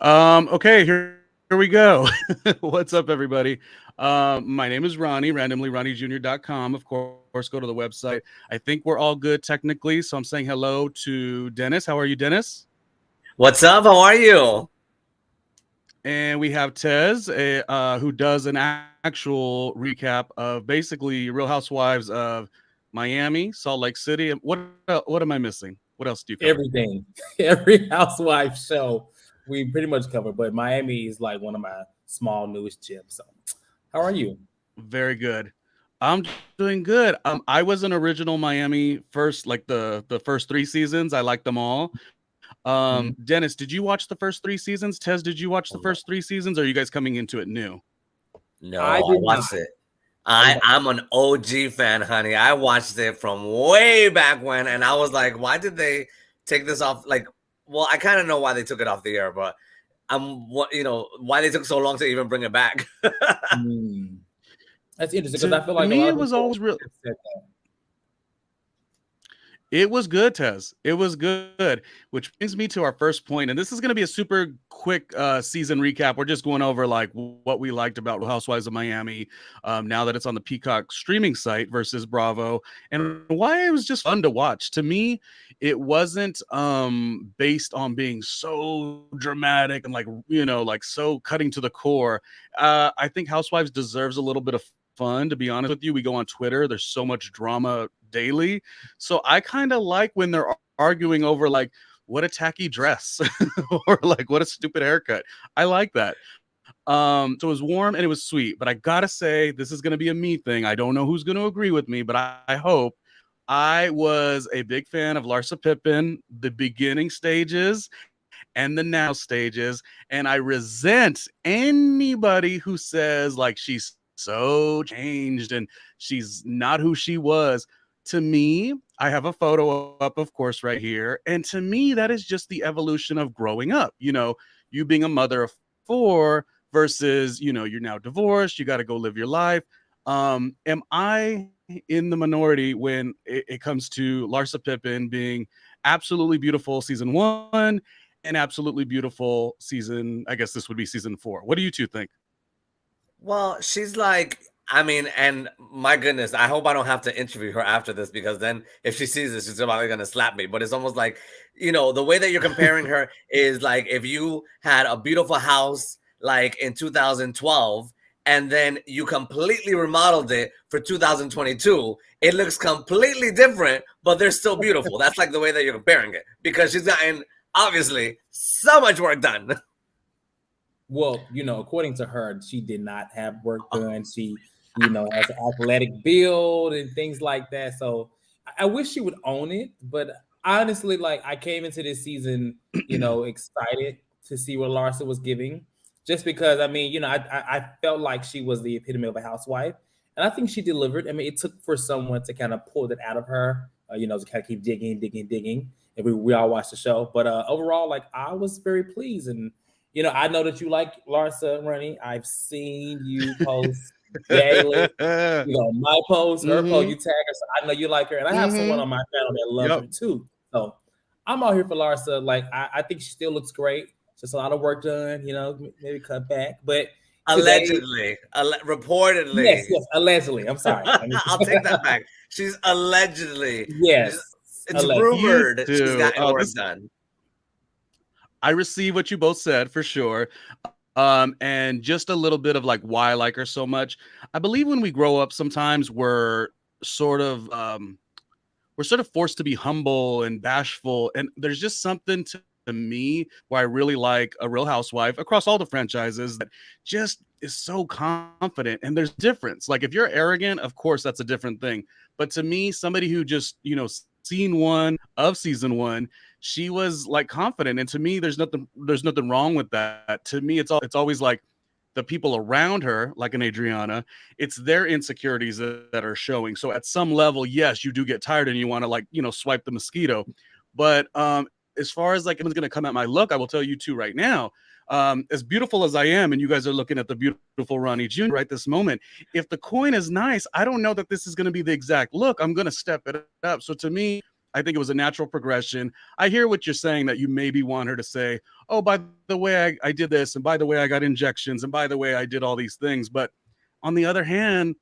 Okay, here we go. What's up, everybody? My name is Ronnie, RandomlyRJR.com. Of course, go to the website. I think we're all good technically, so I'm saying hello to Dennis. How are you, Dennis? What's up? How are you? And we have Tez, who does an actual recap of basically Real Housewives of Miami, Salt Lake City. What am I missing? What else do you cover? Everything, every housewife show we pretty much cover. But Miami is like one of my small newest gems. So, how are you? Very good. I'm doing good. I was an original Miami first, like the first three seasons. I liked them all. Mhm. Dennis, did you watch the first three seasons? Tez, did you watch the No, first three seasons? Or are you guys coming into it new? I No, I did not. watched it. I I'm an OG fan, honey. I watched it from way back when, and I was like, why did they take this off? Like, well, I kind of know why they took it off the air, but why they took so long to even bring it back. Hmm. That's interesting because To I feel like a me, lot it of was people always real. have said that. It was good, Tez. It was good, which brings me to our first point, and this is going to be a super quick season recap. We're just going over like what we liked about Housewives of Miami now that it's on the Peacock streaming site versus Bravo, and why it was just fun to watch. To me, it wasn't based on being so dramatic and like so cutting to the core. I think Housewives deserves a little bit of fun. To be honest with you, we go on Twitter. There's so much drama daily, so I kind of like when they're arguing over like what a tacky dress or like what a stupid haircut. I like that. So it was warm and it was sweet, but I gotta say this is gonna be a me thing. I don't know who's gonna agree with me, but I hope. I was a big fan of Larsa Pippen, the beginning stages and the now stages, and I resent anybody who says like she's so changed and she's not who she was. To me, I have a photo up, of course, right here. And to me, that is just the evolution of growing up. You being a mother of four versus, you're now divorced, you got to go live your life. Am I in the minority when it comes to Larsa Pippen being absolutely beautiful season one and absolutely beautiful season? I guess this would be season four. What do you two think? Well, she's like, I mean, and my goodness, I hope I don't have to interview her after this because then if she sees this, she's probably gonna slap me. But it's almost like, the way that you're comparing her is like if you had a beautiful house like in 2012 and then you completely remodeled it for 2022, it looks completely different, but they're still beautiful. That's like the way that you're comparing it because she's gotten obviously so much work done. Well, according to her, she did not have work done. She, has an athletic build and things like that. So I wish she would own it. But honestly, like I came into this season, excited to see what Larsa was giving, just because I mean, I felt like she was the epitome of a housewife, and I think she delivered. I mean, it took for someone to kind of pull that out of her, to kind of keep digging, digging, digging. And we all watched the show, but overall, like I was very pleased and. I know that you like Larsa, Ronnie. I've seen you post daily. My post, her post, Mm-hmm. you tag her. So I know you like her. And I have someone Mm-hmm. on my channel that loves Yep. her too. So I'm out here for Larsa. Like, I think she still looks great. Just a lot of work done, maybe cut back. But today, Allegedly, reportedly. yes, allegedly. I'm sorry. I'll take that back. She's allegedly. Yes, It's allegedly. You rumored she's too. gotten work done. I receive what you both said for sure. And just a little bit of like why I like her so much. I believe when we grow up, sometimes sort of we're sort of forced to be humble and bashful. And there's just something to me where I really like a Real Housewife across all the franchises that just is so confident. And there's difference. Like if you're arrogant, of course, that's a different thing. But to me, somebody who just, scene one of season one, she was like confident. And to me, there's nothing wrong with that. To me, it's always like the people around her, like an Adriana, it's their insecurities that are showing. So at some level, yes, you do get tired and you want to like, swipe the mosquito. But as far as like anyone's going to come at my look, I will tell you two right now, as beautiful as I am, and you guys are looking at the beautiful Ronnie Jr. right this moment, if the coin is nice, I don't know that this is going to be the exact look. I'm going to step it up. So to me, I think it was a natural progression. I hear what you're saying, that you maybe want her to say, oh, by the way, I did this, and by the way, I got injections, and by the way, I did all these things. But on the other hand,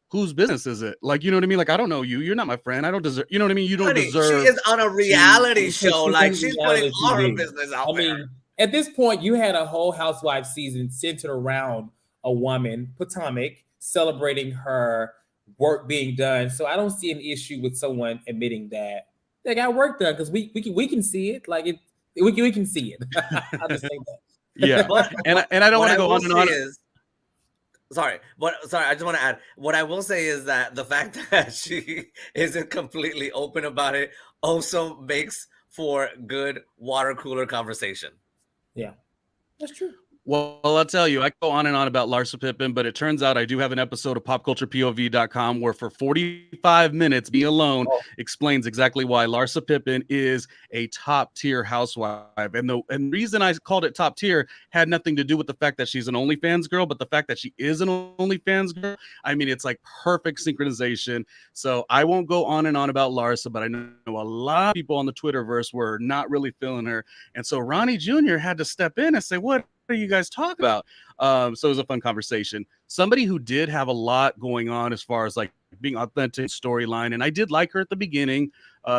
whose business is it? Like, you know what I mean? Like, I don't know you. You're not my friend. I don't deserve, you know what I mean? You don't Honey, deserve. she is on a reality to- show. she's Like, on she's reality putting all her TV. business out I there. mean, at this point, you had a whole Housewives season centered around a woman, Potomac, celebrating her work being done. So I don't see an issue with someone admitting that they got work done, because we can see it. Like we can see it. I'll just say that. Yeah. But and I don't want to go will on and on. say is, sorry, I just want to add. What I will say is that the fact that she isn't completely open about it also makes for good water cooler conversation. Yeah, that's true. Well, I'll tell you, I go on and on about Larsa Pippen, but it turns out I do have an episode of popculturepov.com where for 45 minutes, me alone explains exactly why Larsa Pippen is a top tier housewife. And the reason I called it top tier had nothing to do with the fact that she's an OnlyFans girl, but the fact that she is an OnlyFans girl. I mean, it's like perfect synchronization. So I won't go on and on about Larsa, but I know a lot of people on the Twitterverse were not really feeling her. And so Ronnie Jr. had to step in and say, what are you guys talk about? So it was a fun conversation. Somebody who did have a lot going on as far as like being authentic storyline, and I did like her at the beginning.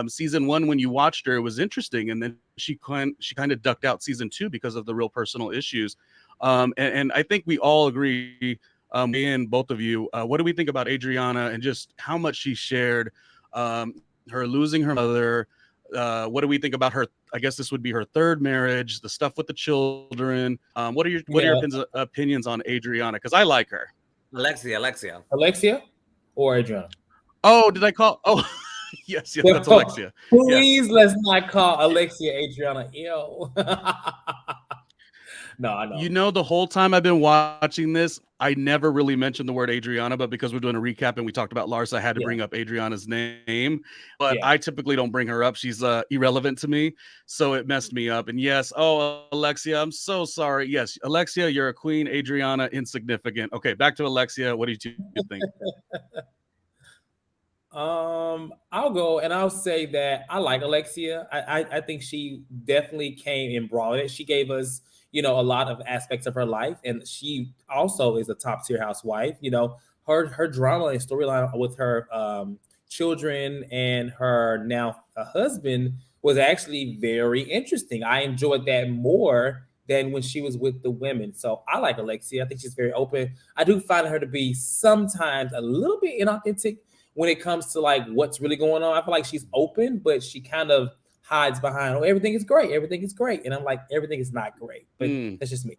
Season 1, when you watched her, it was interesting, and then she kind of ducked out season 2 because of the real personal issues. And I think we all agree, and both of you, what do we think about Adriana and just how much she shared, her losing her mother? What do we think about her? I guess this would be her third marriage, the stuff with the children. What are your opinions on Adriana? Because I like her. Alexia or Adriana? Oh, did I call? Oh, yes, that's Alexia. Please, let's not call Alexia Adriana. Ew. No, I know. You know, the whole time I've been watching this, I never really mentioned the word Adriana, but because we're doing a recap and we talked about Larsa, I had to bring up Adriana's name. But I typically don't bring her up. She's irrelevant to me. So it messed me up. And yes, Alexia, I'm so sorry. Yes, Alexia, you're a queen. Adriana, insignificant. Okay, back to Alexia. What do you think? I'll go and I'll say that I like Alexia. I think she definitely came and brought it. She gave us, a lot of aspects of her life, and she also is a top tier housewife. Her drama and storyline with her children and her now husband was actually very interesting. I enjoyed that more than when she was with the women. So I like Alexia. I think she's very open. I do find her to be sometimes a little bit inauthentic when it comes to like what's really going on. I feel like she's open, but she kind of hides behind, everything is great. Everything is great. And I'm like, everything is not great, but that's just me.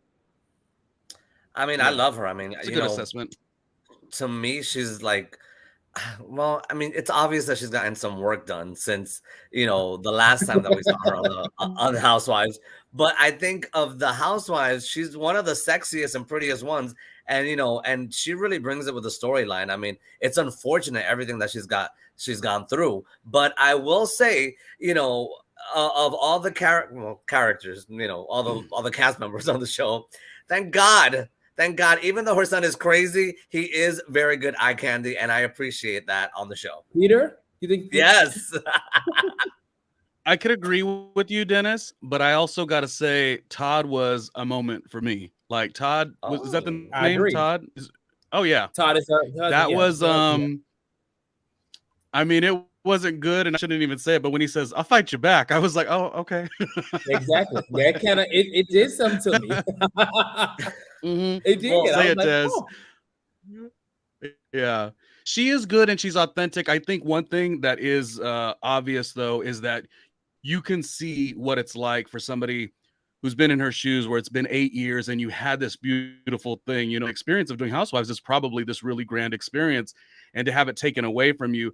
I mean, I love her. I mean, it's a good assessment. To me, she's like, well, I mean, it's obvious that she's gotten some work done since, the last time that we saw her on the Housewives. But I think of the Housewives, she's one of the sexiest and prettiest ones. And, and she really brings it with the storyline. I mean, it's unfortunate everything that she's gone through. But I will say, of all the characters, all the cast members on the show, thank God, even though her son is crazy, he is very good eye candy, and I appreciate that on the show. Peter, you think? Yes. I could agree with you, Dennis, but I also got to say Todd was a moment for me. Like Todd, is that the name? Agree. Todd? Oh yeah. Todd is that was I mean, it wasn't good, and I shouldn't even say it, but when he says, "I'll fight you back," I was like, "Oh, okay." Exactly. That kind of it did something to me. It did. Well, say it, like, Tez. Yeah, she is good and she's authentic. I think one thing that is obvious though is that you can see what it's like for somebody who's been in her shoes, where it's been 8 years and you had this beautiful thing. Experience of doing Housewives is probably this really grand experience, and to have it taken away from you.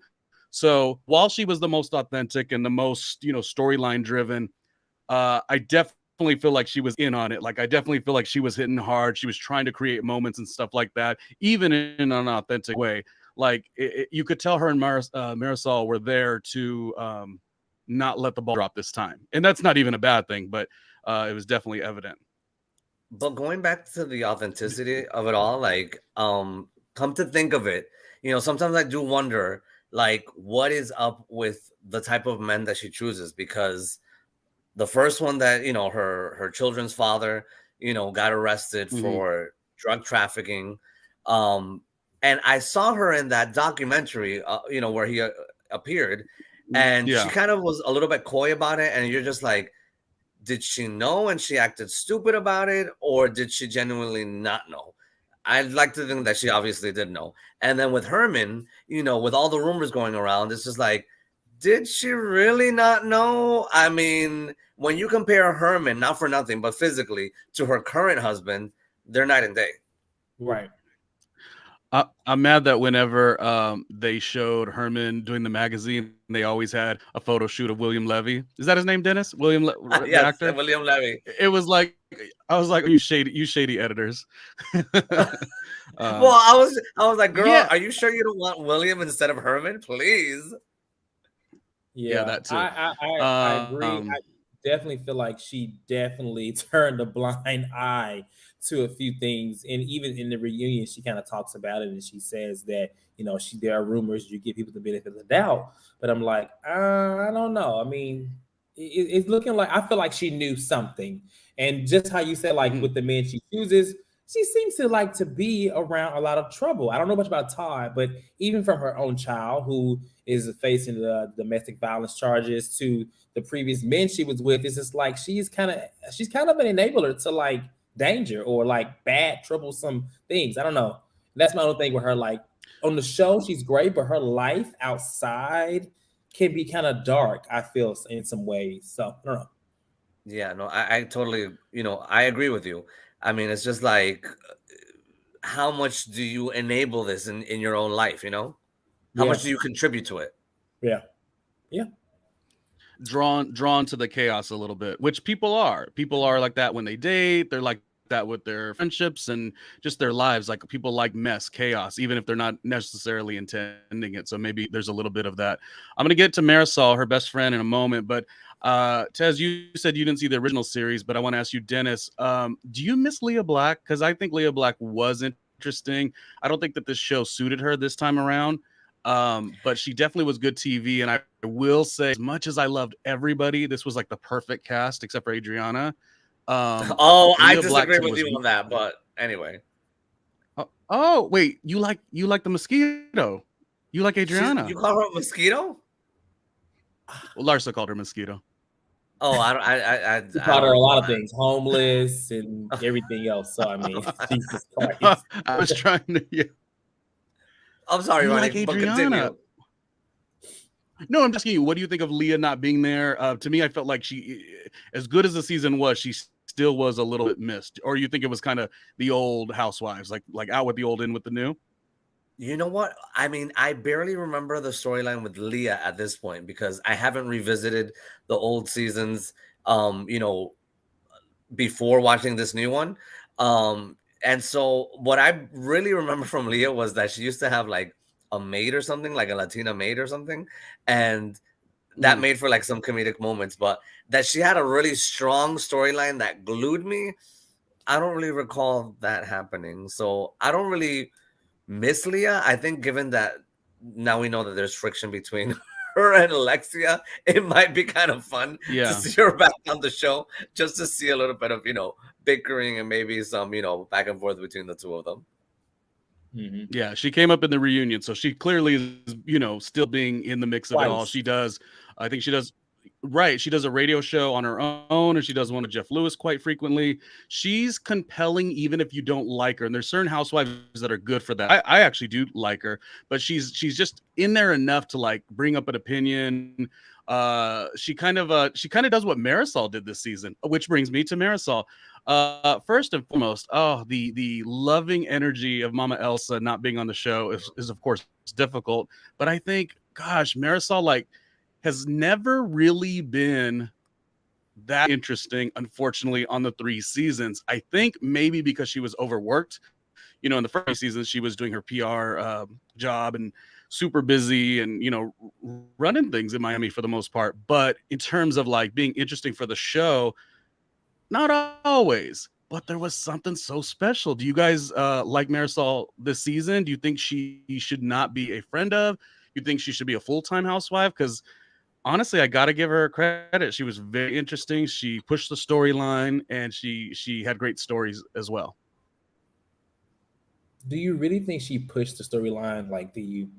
So while she was the most authentic and the most, storyline driven, I definitely feel like she was in on it. Like, I definitely feel like she was hitting hard. She was trying to create moments and stuff like that, even in an authentic way. Like, you could tell her and Marisol were there to not let the ball drop this time. And that's not even a bad thing, but it was definitely evident. But going back to the authenticity of it all, like, come to think of it, sometimes I do wonder, like what is up with the type of men that she chooses, because the first one that, you know, her children's father, you know, got arrested Mhm. for drug trafficking. um and I saw her in that documentary, you know, where he appeared, and she Yeah. kind of was a little bit coy about it, and you're just like, did she know and she acted stupid about it, or did she genuinely not know? I'd like to think that she obviously did know. And then with Herman, you know, with all the rumors going around, it's just like, did she really not know? I mean, when you compare Herman, not for nothing, but physically, to her current husband, they're night and day. Right. I'm mad that whenever they showed Herman doing the magazine, they always had a photo shoot of William Levy. Is that his name, Dennis? The Yes, actor. William Levy. It was like I was like, you shady editors. Well, I was like, girl, Yeah, are you sure you don't want William instead of Herman? Please. yeah, Yeah, that too. I agree. I Um, definitely feel like she definitely turned a blind eye to a few things, and even in the reunion, she kind of talks about it, and she says that, you know, she there are rumors, you give people the benefit of the doubt, but I'm like, I don't know. I mean, it's looking like, I feel like she knew something, and just how you said, like mhm, with the men she chooses, she seems to like to be around a lot of trouble. I don't know much about Todd, but even from her own child who is facing the domestic violence charges to the previous men she was with, it's just like she's kind of an enabler to like danger or like bad, troublesome things. I don't know. That's my own thing with her. Like on the show, she's great, but her life outside can be kind of dark, I feel, in some ways. So I don't know. Yeah, no, I totally, you know, I agree with you. I mean, it's just like, how much do you enable this in your own life, you know? How Yeah. much do you contribute to it? Yeah. Yeah. drawn to the chaos a little bit, which people are. People are like that when they date. They're like that with their friendships and just their lives. Like people like mess, chaos, even if they're not necessarily intending it. So maybe there's a little bit of that. I'm gonna get to Marisol, her best friend, in a moment, but Tez, you said you didn't see the original series, but I want to ask you, Dennis, do you miss Leah Black? Because I think Leah Black was interesting. I don't think that this show suited her this time around. But she definitely was good TV. And I will say, as much as I loved everybody, this was like the perfect cast except for Adriana. Oh, I Leah Black disagree to me with was. you on that, but anyway, Oh wait, you like the mosquito? You like you Adriana? call her a mosquito? Well, Larsa called her mosquito. Oh, I She I called don't her a lot recall of things, homeless and everything else. So I mean, that. Jesus Christ. I was trying to. Yeah. I'm sorry, You Ronnie, like but Adriana? continue. No, I'm asking you. What do you think of Leah not being there? To me, I felt like she, as good as the season was, she still was a little bit missed. Or you think it was kind of the old Housewives, like out with the old, in with the new? You know what? I mean, I barely remember the storyline with Leah at this point because I haven't revisited the old seasons. You know, before watching this new one. And so what I really remember from Leah was that she used to have like a maid or something, like a Latina maid or something, and that Mm, made for like some comedic moments. But that she had a really strong storyline that glued me, I don't really recall that happening. So I don't really miss Leah. I think given that now we know that there's friction between her and Alexia, it might be kind of fun to yeah. see her back on the show just to see a little bit of, you know, bickering and maybe some, you know, back and forth between the two of them. Mhm. Yeah, she came up in the reunion, so she clearly is, still being in the mix of it all. Twice. She does, I think she does, right. She does a radio show on her own, and she does one with Jeff Lewis quite frequently. She's compelling, even if you don't like her. And there's certain housewives that are good for that. I actually do like her, but she's just in there enough to like bring up an opinion. She kind of does what Marisol did this season, which brings me to Marisol. First and foremost, the loving energy of Mama Elsa not being on the show is of course difficult, but I think, gosh, Marisol like has never really been that interesting, unfortunately, on the 3 seasons. I think maybe because she was overworked. In the first season, she was doing her PR job and super busy and, running things in Miami for the most part. But in terms of like being interesting for the show, not always, but there was something so special. Do you guys like Marisol this season? Do you think she should not be a friend of? you think she should be a full-time housewife? Because honestly, I got to give her credit. She was very interesting. She pushed the storyline, and she had great stories as well. Do you really think she pushed the storyline? Like, do you?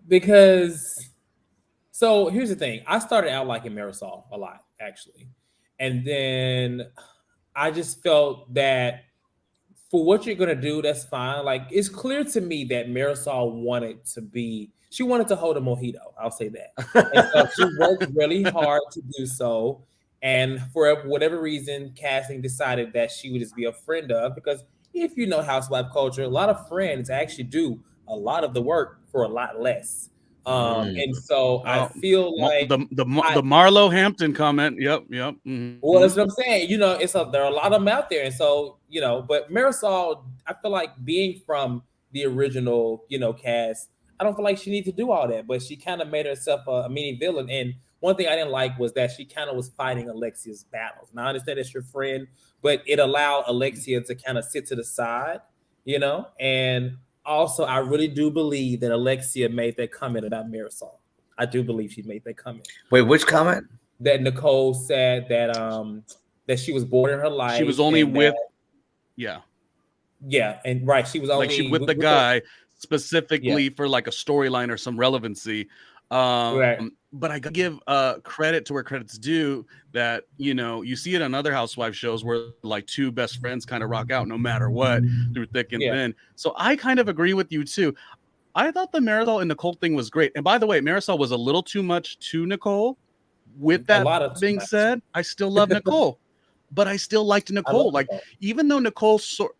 Because so here's the thing. I started out liking Marisol a lot, actually, and then I just felt that for what you're gonna do, that's fine. Like, it's clear to me that Marisol she wanted to hold a mojito. I'll say that. And so she worked really hard to do so. And for whatever reason, casting decided that she would just be a friend of, because if you know housewife culture, a lot of friends actually do a lot of the work for a lot less. And so I feel like the Marlo Hampton comment. Yep. Mm-hmm. Well, that's what I'm saying. You know, there are a lot of them out there, and so but Marisol, I feel like being from the original, cast, I don't feel like she needs to do all that, but she kind of made herself a mini villain. And one thing I didn't like was that she kind of was fighting Alexia's battles. Now I understand it's your friend, but it allowed Alexia to kind of sit to the side, and also, I really do believe that Alexia made that comment about Marisol. I do believe she made that comment. Wait, which comment? That Nicole said that she was bored in her life. She was only with, and right, she was only like she with the guy specifically for like a storyline or some relevancy. Right. But I gotta give credit to where credit's due, that you see it on other housewife shows where like two best friends kind of rock out no matter what through thick and thin. So I kind of agree with you too. I thought the Marisol and Nicole thing was great. And by the way, Marisol was a little too much to Nicole. With that being said, I still love Nicole, but I still liked Nicole. Like, even though Nicole sort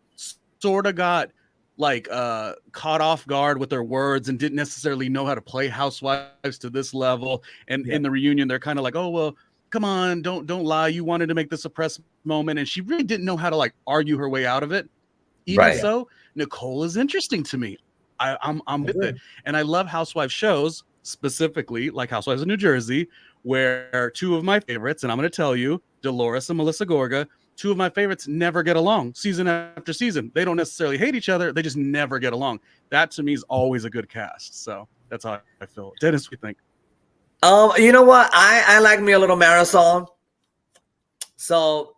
of got like caught off guard with her words and didn't necessarily know how to play housewives to this level, and in the reunion they're kind of like, oh well, come on, don't lie, you wanted to make this a press moment, and she really didn't know how to like argue her way out of it. Even so, Nicole is interesting to me. I'm with it, and I love housewife shows, specifically like Housewives of New Jersey, where two of my favorites, and I'm going to tell you, Dolores and Melissa Gorga, two of my favorites never get along season after season. They don't necessarily hate each other. They just never get along. That to me is always a good cast. So that's how I feel. Dennis, what do you think? You know what? I like me a little Marisol. So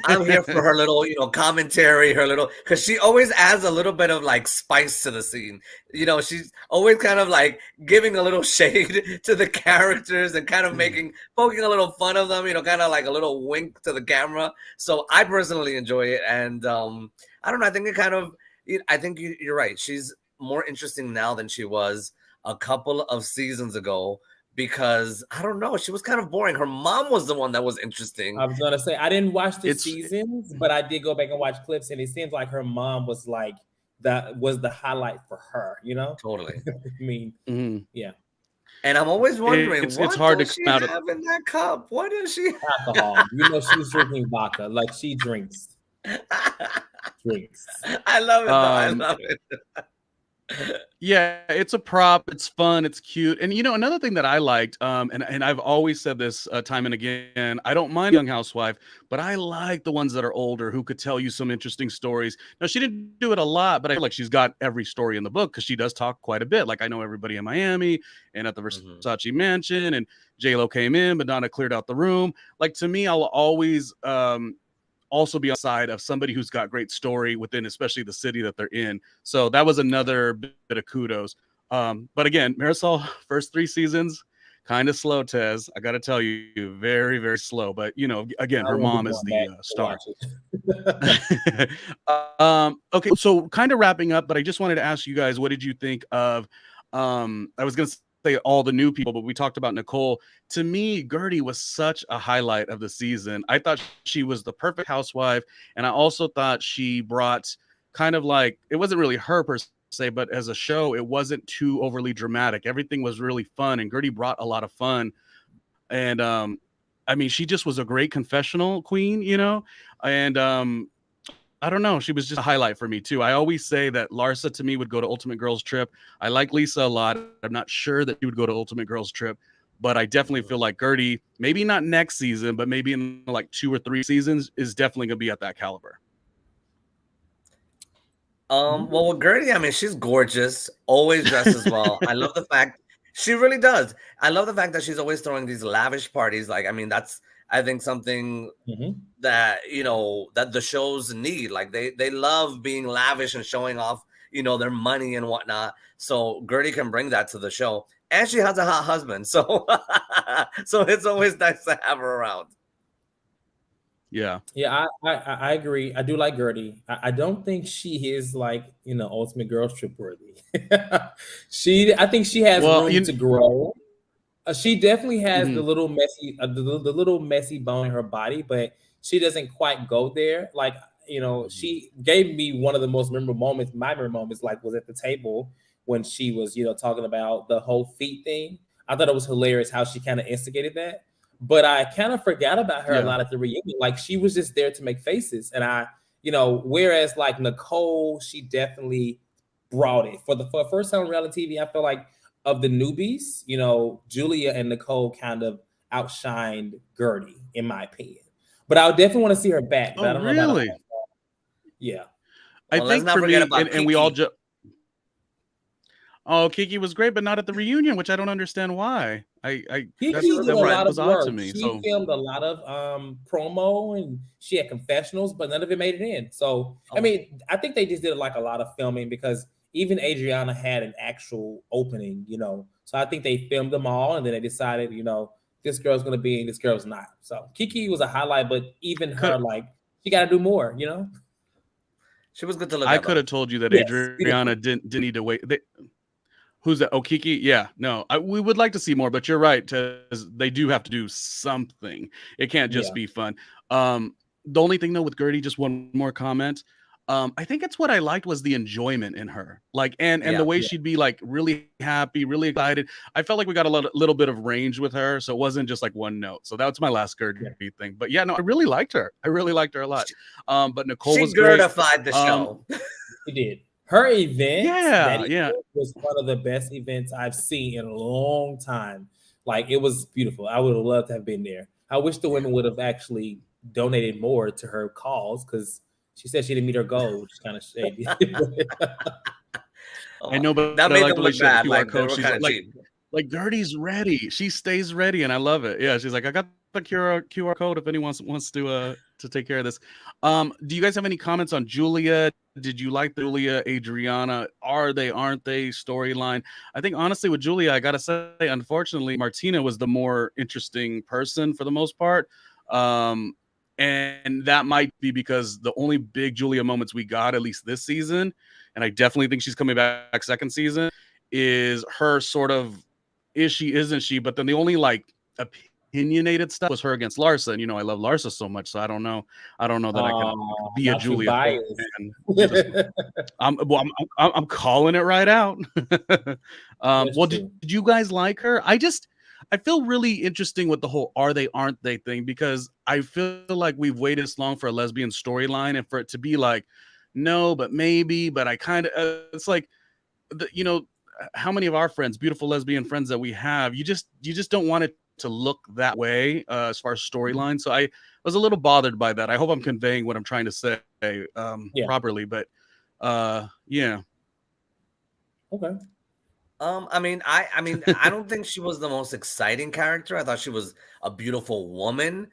I'm here for her little, commentary, because she always adds a little bit of like spice to the scene. She's always kind of like giving a little shade to the characters and kind of poking a little fun of them, kind of like a little wink to the camera. So I personally enjoy it. And I don't know, I think I think you're right. She's more interesting now than she was a couple of seasons ago. Because I don't know, she was kind of boring. Her mom was the one that was interesting. I was gonna say I didn't watch the seasons, but I did go back and watch clips, and it seems like her mom was like that was the highlight for her. Totally. I mean, yeah. And I'm always wondering, it's hard to come out have in that cup? What is she? Alcohol. She's drinking vodka, like she drinks. I love it. Though. I love it. Yeah, it's a prop. It's fun. It's cute. And another thing that I liked, and I've always said this time and again, I don't mind young housewife, but I like the ones that are older who could tell you some interesting stories. Now, she didn't do it a lot, but I feel like she's got every story in the book because she does talk quite a bit. Like, I know everybody in Miami and at the Versace mansion, and J-Lo came in, Madonna cleared out the room. Like, to me, I'll always also be on the side of somebody who's got great story within, especially the city that they're in. So that was another bit of kudos. But again, Marisol, first 3 seasons, kind of slow, Tez. I got to tell you, very, very slow. But, again, her mom is the star. Okay, so kind of wrapping up, but I just wanted to ask you guys, what did you think of, I was going to say all the new people, but we talked about Nicole. To me, Gertie was such a highlight of the season. I thought she was the perfect housewife, and I also thought she brought kind of like, it wasn't really her per se, but as a show, it wasn't too overly dramatic. Everything was really fun, and Gertie brought a lot of fun. And I mean, she just was a great confessional queen, and I don't know. She was just a highlight for me, too. I always say that Larsa, to me, would go to Ultimate Girls Trip. I like Lisa a lot. I'm not sure that she would go to Ultimate Girls Trip, but I definitely feel like Gertie, maybe not next season, but maybe in like 2 or 3 seasons, is definitely going to be at that caliber. Well, with Gertie, I mean, she's gorgeous, always dresses well. I love the fact She really does. I love the fact that she's always throwing these lavish parties. Like, I mean, that's I think something that that the shows need. Like they love being lavish and showing off their money and whatnot. So Gertie can bring that to the show, and she has a hot husband. So so it's always nice to have her around. Yeah. Yeah, I agree. I do like Gertie. I don't think she is like, ultimate girls trip worthy. I think she has room to grow. She definitely has the little messy, the little messy bone in her body, but she doesn't quite go there. Like, she gave me one of the most memorable moments. My memorable moments, like, was at the table when she was, talking about the whole feet thing. I thought it was hilarious how she kind of instigated that. But I kind of forgot about her a lot at the reunion. Like, she was just there to make faces. And whereas like Nicole, she definitely brought it. For the first time on reality TV, I feel like of the newbies, Julia and Nicole kind of outshined Gertie, in my opinion. But I would definitely want to see her back. But I don't know about her. Yeah. I think for me, and we all just. Oh, Kiki was great, but not at the reunion, which I don't understand why. Kiki did a lot of work. She filmed a lot of promo, and she had confessionals, but none of it made it in. So, I mean, I think they just did like a lot of filming because even Adriana had an actual opening, So I think they filmed them all, and then they decided, this girl's going to be in, this girl's not. So Kiki was a highlight, but even her, like, she got to do more, She was good to look at. I at. could have told you that Adriana didn't need to wait. Who's that? Oh, Kiki? Yeah, no, we would like to see more, but you're right. They do have to do something. It can't just be fun. The only thing though with Gertie, just one more comment. I think it's what I liked was the enjoyment in her, like, and the way she'd be like really happy, really excited. I felt like we got a little bit of range with her, so it wasn't just like one note. So that's my last Gertie thing. But yeah, no, I really liked her. I really liked her a lot. But Nicole was great. She Gertified the show. She did. Her event, was one of the best events I've seen in a long time. Like, it was beautiful. I would have loved to have been there. I wish the women would have actually donated more to her cause because she said she didn't meet her goal, which is kind of shady. I know, but that made them look bad. Like, like Gertie's ready. She stays ready, and I love it. Yeah, she's like, I got the QR code if anyone wants to take care of this. Do you guys have any comments on Julia? Did you like the Julia, Adriana? Are they, aren't they storyline? I think honestly with Julia, I gotta say, unfortunately, Martina was the more interesting person for the most part. And that might be because the only big Julia moments we got, at least this season, and I definitely think she's coming back second season, is her sort of is she, isn't she? But then the only like opinionated stuff was her against Larsa, and I love Larsa so much, so I don't know that I can be a Julia fan. I'm calling it right out. Well, did you guys like her? I feel really interesting with the whole are they, aren't they thing, because I feel like we've waited this long for a lesbian storyline, and for it to be like, no, but maybe, but I kind of, it's like, how many of our friends, beautiful lesbian friends that we have, you just don't want it to look that way as far as storyline. So I was a little bothered by that. I hope I'm conveying what I'm trying to say properly, but yeah. Okay. I mean, I don't think she was the most exciting character. I thought she was a beautiful woman,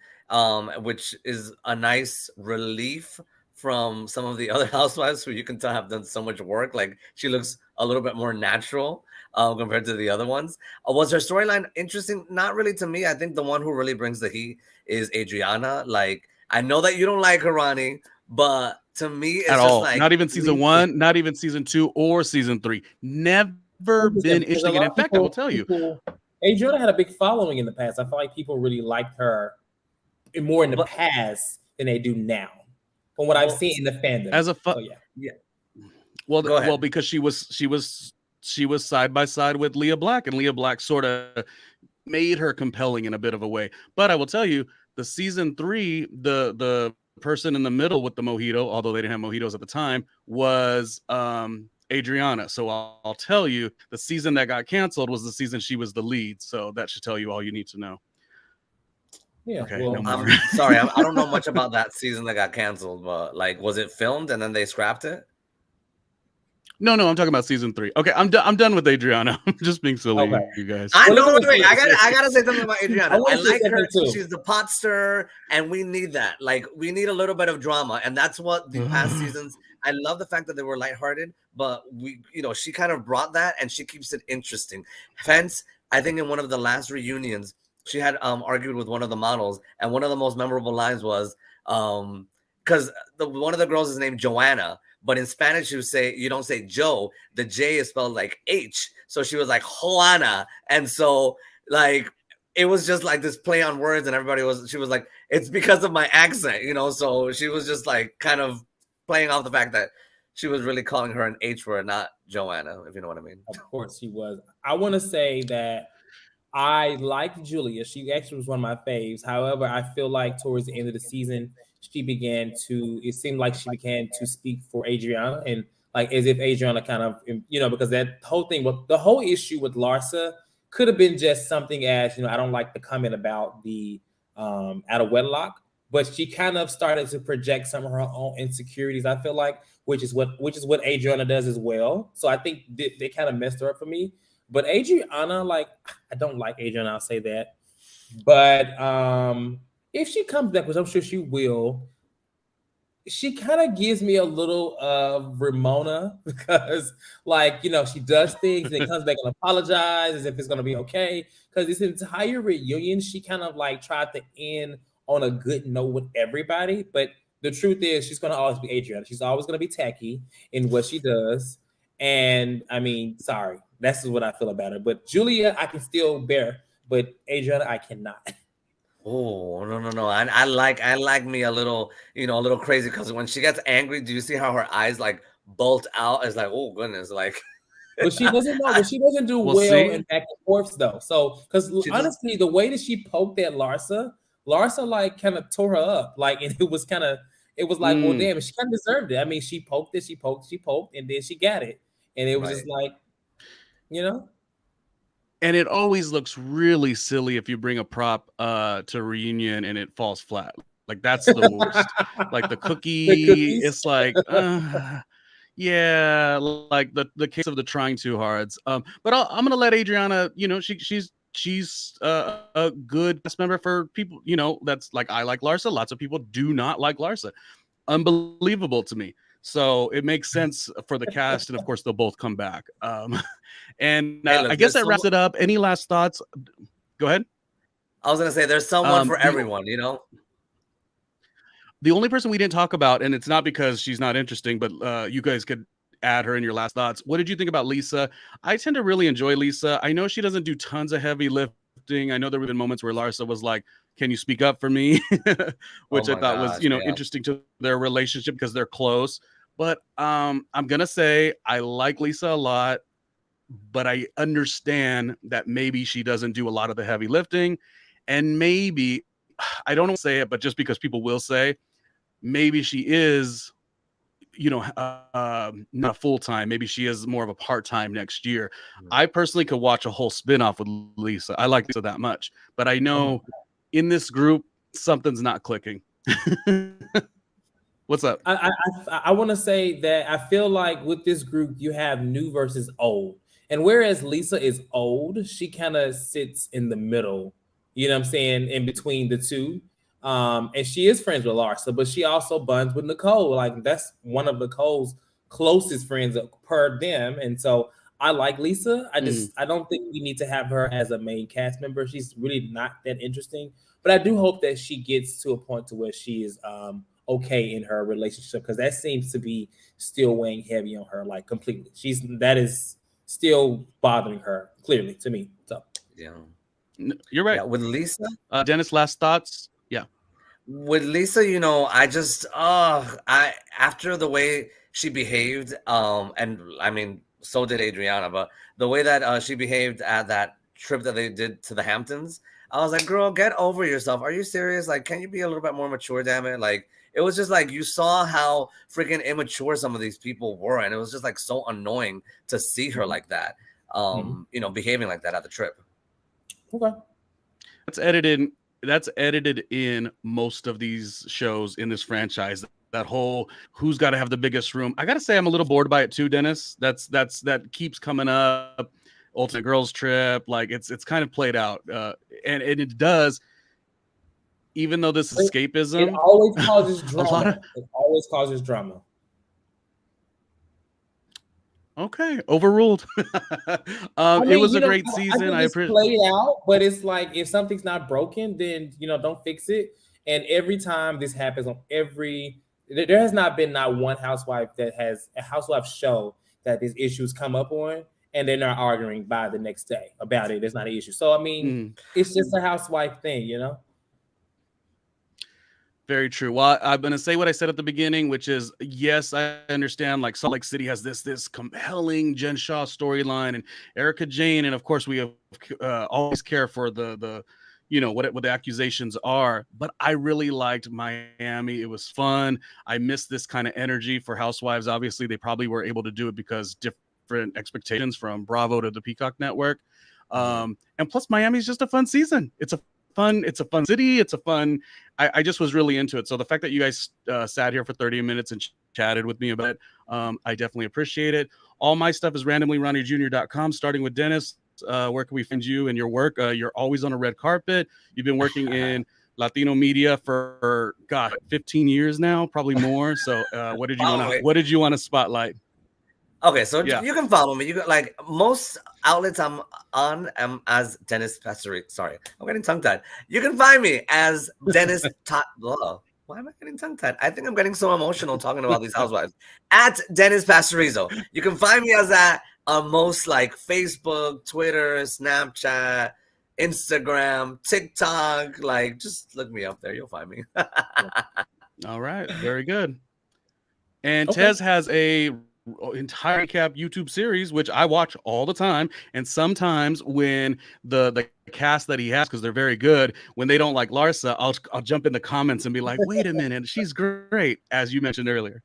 which is a nice relief from some of the other housewives who you can tell have done so much work. Like, she looks a little bit more natural compared to the other ones. Was her storyline interesting? Not really to me. I think the one who really brings the heat is Adriana. Like, I know that you don't like her, Ronnie, but to me, it's at just all. like Not even season 1, not even season 2 or season 3. Never been interesting. And in fact, I will tell you, Adriana had a big following in the past. I feel like people really liked her more in the past than they do now, from what I've seen in the fandom. As a Well, because she was side by side with Leah Black, and Leah Black sort of made her compelling in a bit of a way. But I will tell you, the season 3, the person in the middle with the mojito, although they didn't have mojitos at the time, was Adriana. So I'll tell you, the season that got canceled was the season she was the lead. So that should tell you all you need to know. Yeah. Okay. Well, I'm sorry, I don't know much about that season that got canceled, but like, was it filmed and then they scrapped it? No, I'm talking about season 3. Okay, I'm done with Adriana. I'm just being silly, Okay. you guys. I Well, know. let me Wait, say- I gotta say something about Adriana. I wanna I say like her. something too. She's the pot stirrer, and we need that. Like, we need a little bit of drama, and that's what the past seasons. I love the fact that they were lighthearted, but she kind of brought that, and she keeps it interesting. Hence, I think in one of the last reunions, she had argued with one of the models, and one of the most memorable lines was because one of the girls is named Joanna. But in Spanish, you don't say Joe. The J is spelled like H. So she was like Juana. And so like it was just like this play on words, and she was like, it's because of my accent, So she was just like kind of playing off the fact that she was really calling her an H word, not Joanna, if you know what I mean. Of course she was. I want to say that I liked Julia. She actually was one of my faves. However, I feel like towards the end of the season, it seemed like she began to speak for Adriana, and like as if Adriana kind of, because that whole thing, the whole issue with Larsa could have been just something as, I don't like the comment about the out of wedlock, but she kind of started to project some of her own insecurities, I feel like, which is what Adriana does as well. So I think they kind of messed her up for me. But Adriana, like, I don't like Adriana, I'll say that. But if she comes back, which I'm sure she will, she kind of gives me a little Ramona because, like, she does things and then comes back and apologizes as if it's going to be okay. Because this entire reunion, she kind of like tried to end on a good note with everybody. But the truth is, she's going to always be Adriana. She's always going to be tacky in what she does. And I mean, sorry, that's what I feel about her. But Julia, I can still bear. But Adriana, I cannot. Oh, no. I like me a little, a little crazy, because when she gets angry, do you see how her eyes like bolt out? It's like, oh goodness, like. But she doesn't know. But she doesn't do well in back and forths though. So, because honestly, the way that she poked at Larsa like kind of tore her up. Like, and it was like, well, damn, she kind of deserved it. I mean, she poked, and then she got it, and it was just like, And it always looks really silly if you bring a prop to reunion and it falls flat. Like, that's the worst. Like the cookie, it's like, yeah, like the case of the trying too hards. But I'm gonna let Adriana. She's a good cast member for people. That's like, I like Larsa. Lots of people do not like Larsa. Unbelievable to me. So it makes sense for the cast, and of course they'll both come back. And I guess that wraps it up. Any last thoughts? Go ahead. I was gonna say there's someone for everyone, The only person we didn't talk about, and it's not because she's not interesting, but you guys could add her in your last thoughts. What did you think about Lisa? I tend to really enjoy Lisa. I know she doesn't do tons of heavy lifting. I know there have been moments where Larsa was like, "Can you speak up for me?" Which I thought was, interesting to their relationship because they're close. But I'm gonna say I like Lisa a lot, but I understand that maybe she doesn't do a lot of the heavy lifting, and maybe, I don't want to say it, but just because people will say, maybe she is, not full-time. Maybe she is more of a part-time next year. I personally could watch a whole spin-off with Lisa. I like Lisa that much, but I know in this group something's not clicking. What's up? I want to say that I feel like with this group you have new versus old, and whereas Lisa is old, she kind of sits in the middle. You know what I'm saying? In between the two. And she is friends with Larsa, but she also buns with Nicole. Like, that's one of Nicole's closest friends per them. And so I like Lisa. I don't think we need to have her as a main cast member. She's really not that interesting. But I do hope that she gets to a point to where she is okay in her relationship, because that seems to be still weighing heavy on her, like completely. That is still bothering her, clearly, to me. So yeah. You're right. Yeah, with Lisa. Dennis, last thoughts? Yeah. With Lisa, I just after the way she behaved, and I mean, so did Adriana, but the way that she behaved at that trip that they did to the Hamptons, I was like, girl, get over yourself. Are you serious? Like, can you be a little bit more mature, damn it? Like, it was just like, you saw how freaking immature some of these people were, and it was just like so annoying to see her like that, behaving like that at the trip. Okay. That's edited in most of these shows in this franchise. that whole who's got to have the biggest room. I gotta say, I'm a little bored by it too, Dennis. That keeps coming up. Ultimate Girls Trip, like it's kind of played out, and it does. Even though this is escapism, it always causes a lot drama. of, It always causes drama. okay, overruled. I mean, it was you a know, great I season. think I it's appreciate. played out, but it's like if something's not broken, then don't fix it. And every time this happens on there has not been not one housewife that has a housewife show that these issues come up on, and they're not arguing by the next day about it. There's not an issue. So I mean, it's just a housewife thing, Very true. Well, I'm going to say what I said at the beginning, which is, yes, I understand like Salt Lake City has this compelling Jen Shaw storyline and Erica Jane. And of course we have always care for the what the accusations are, but I really liked Miami. It was fun. I missed this kind of energy for Housewives. Obviously they probably were able to do it because different expectations from Bravo to the Peacock Network. And plus Miami's just a fun season. It's a fun city. It's a fun, I just was really into it. So the fact that you guys sat here for 30 minutes and chatted with me about it, I definitely appreciate it. All my stuff is randomlyRJr.com, starting with Dennis. Where can we find you and your work? You're always on a red carpet. You've been working in Latino media for 15 years now, probably more. So what did you want to spotlight? Okay, so you can follow me. You got like most outlets I'm on as Dennis Pastori. Sorry, I'm getting tongue tied. You can find me as Dennis. Why am I getting tongue tied? I think I'm getting so emotional talking about these housewives. At Dennis Pastorizo. You can find me as that on most like Facebook, Twitter, Snapchat, Instagram, TikTok. Like, just look me up there. You'll find me. All right, very good. And Tez has a entire recap YouTube series, which I watch all the time. And sometimes when the cast that he has, because they're very good, when they don't like Larsa, I'll jump in the comments and be like, wait a minute, she's great, as you mentioned earlier.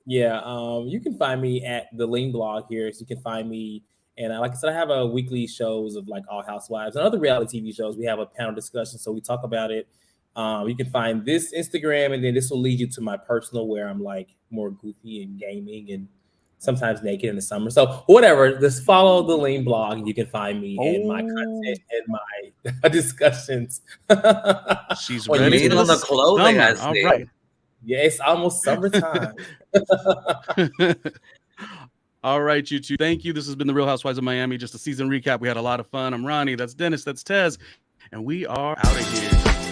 Yeah, you can find me at the Lean blog here. So you can find me, and like I said, I have a weekly shows of like All Housewives and other reality TV shows. We have a panel discussion, so we talk about it. You can find this Instagram, and then this will lead you to my personal, where I'm like more goofy and gaming and sometimes naked in the summer. So whatever, just follow the Lean blog, and you can find me and my content and my discussions. She's ready on the clothing. All right. Yeah, it's almost summertime. All right, you two. Thank you. This has been the Real Housewives of Miami. Just a season recap. We had a lot of fun. I'm Ronnie. That's Dennis. That's Tez. And we are out of here.